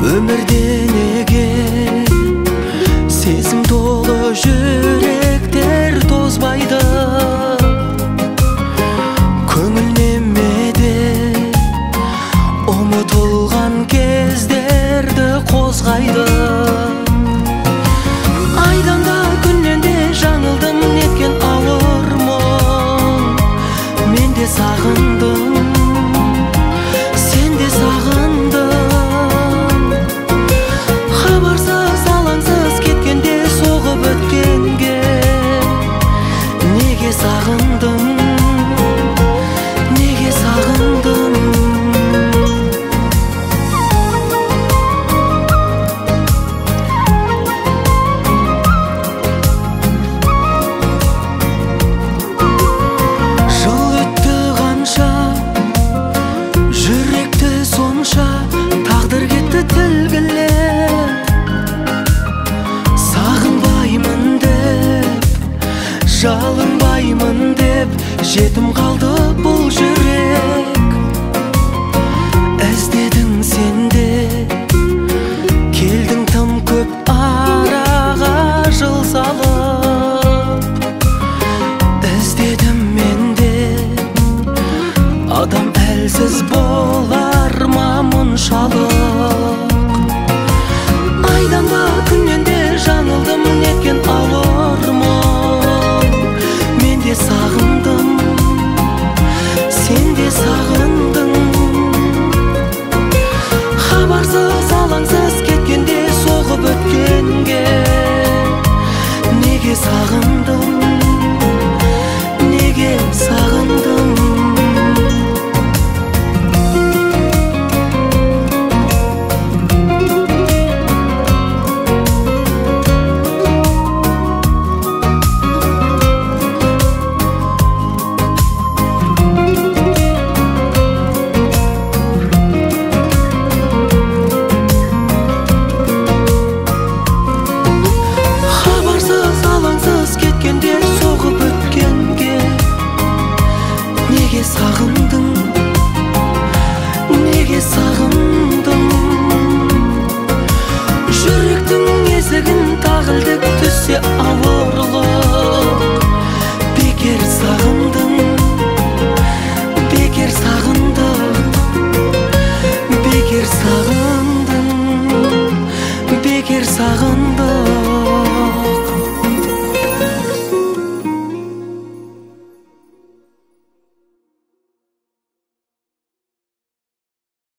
Өмірде неге сезім толы жүректер тозбайды? Көңіл немеде ұмытылған кездерді қозғайды. Айдан да күннен де жаңылдым, неткен ауыр мұң. Мен де сағындым, сен де сағындың. Хабарсыз алаңсыз кеткенде соғып өткенге неге сағындым, неге сағындым? Жыл өтті қанша, жүректі сонша, тағдыр кетті тілгілеп. Сағынбаймын деп, жалынбаймын деп, жетім қалды бұл жүрек. Іздедің сен де, келдің тым көп араға жыл салып. Іздедім мен де, адам әлсіз болар ма мұншалық?